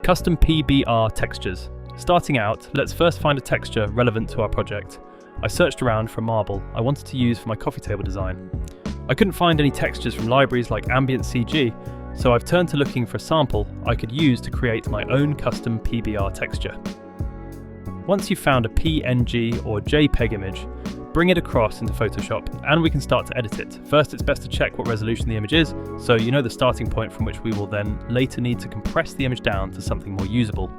Custom PBR textures. Starting out, let's first find a texture relevant to our project. I searched around for a marble I wanted to use for my coffee table design. I couldn't find any textures from libraries like Ambient CG, so I've turned to looking for a sample I could use to create my own custom PBR texture. Once you've found a PNG or JPEG image, bring it across into Photoshop and we can start to edit it. First, it's best to check what resolution the image is, so you know the starting point from which we will then later need to compress the image down to something more usable.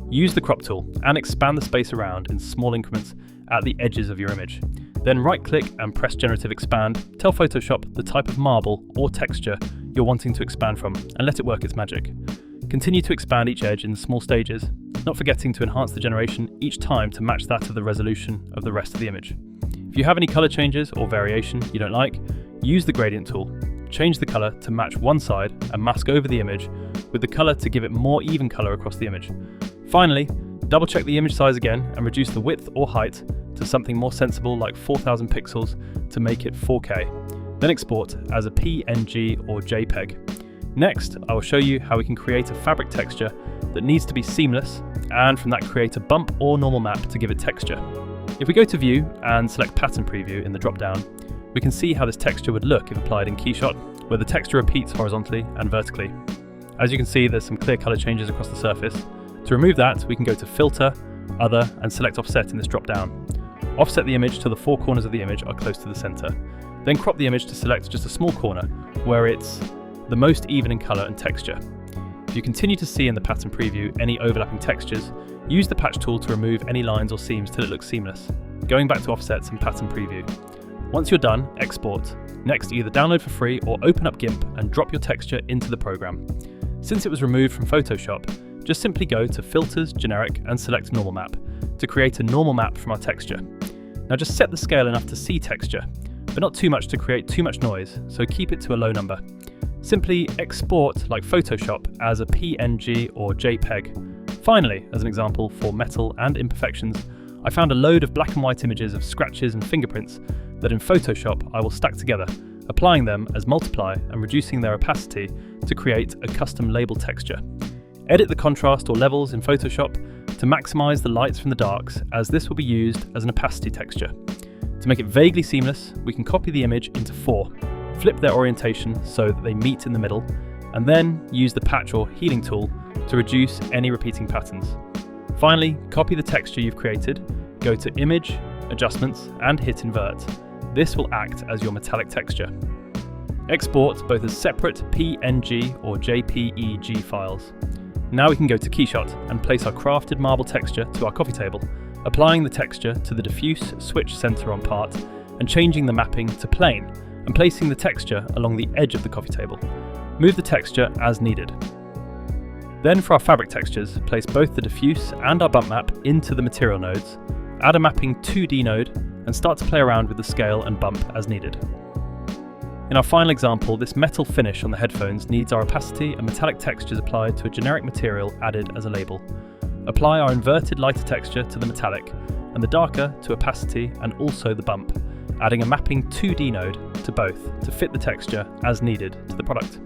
Use the crop tool and expand the space around in small increments at the edges of your image. Then right-click and press Generative Expand. Tell Photoshop the type of marble or texture you're wanting to expand from and let it work its magic. Continue to expand each edge in small stages, not forgetting to enhance the generation each time to match that of the resolution of the rest of the image. If you have any color changes or variation you don't like, use the gradient tool. Change the color to match one side and mask over the image with the color to give it more even color across the image. Finally, double check the image size again and reduce the width or height to something more sensible like 4000 pixels to make it 4K. Then export as a PNG or JPEG. Next, I will show you how we can create a fabric texture that needs to be seamless, and from that create a bump or normal map to give it texture. If we go to View and select Pattern Preview in the drop-down, we can see how this texture would look if applied in KeyShot, where the texture repeats horizontally and vertically. As you can see, there's some clear color changes across the surface. To remove that, we can go to Filter, Other, and select Offset in this drop-down. Offset the image till the four corners of the image are close to the center. Then crop the image to select just a small corner, where it's the most even in color and texture. If you continue to see in the pattern preview any overlapping textures, use the patch tool to remove any lines or seams till it looks seamless. Going back to offsets and pattern preview. Once you're done, export. Next, either download for free or open up GIMP and drop your texture into the program. Since it was removed from Photoshop, just simply go to Filters, Generic, and select Normal Map to create a normal map from our texture. Now just set the scale enough to see texture, but not too much to create too much noise, so keep it to a low number. Simply export like Photoshop as a PNG or JPEG. Finally, as an example for metal and imperfections, I found a load of black and white images of scratches and fingerprints that in Photoshop I will stack together, applying them as multiply and reducing their opacity to create a custom label texture. Edit the contrast or levels in Photoshop to maximize the lights from the darks, as this will be used as an opacity texture. To make it vaguely seamless, we can copy the image into four, flip their orientation so that they meet in the middle, and then use the patch or healing tool to reduce any repeating patterns. Finally, copy the texture you've created, go to Image, Adjustments, and hit Invert. This will act as your metallic texture. Export both as separate PNG or JPEG files. Now we can go to KeyShot and place our crafted marble texture to our coffee table, applying the texture to the diffuse switch center on part and changing the mapping to plane and placing the texture along the edge of the coffee table. Move the texture as needed. Then for our fabric textures, place both the diffuse and our bump map into the material nodes, add a mapping 2D node and start to play around with the scale and bump as needed. In our final example, this metal finish on the headphones needs our opacity and metallic textures applied to a generic material added as a label. Apply our inverted lighter texture to the metallic and the darker to opacity and also the bump, adding a mapping 2D node to both to fit the texture as needed to the product.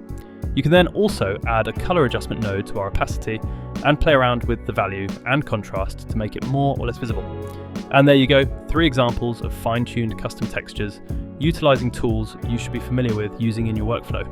You can then also add a color adjustment node to our opacity and play around with the value and contrast to make it more or less visible. And there you go, 3 examples of fine-tuned custom textures utilizing tools you should be familiar with using in your workflow.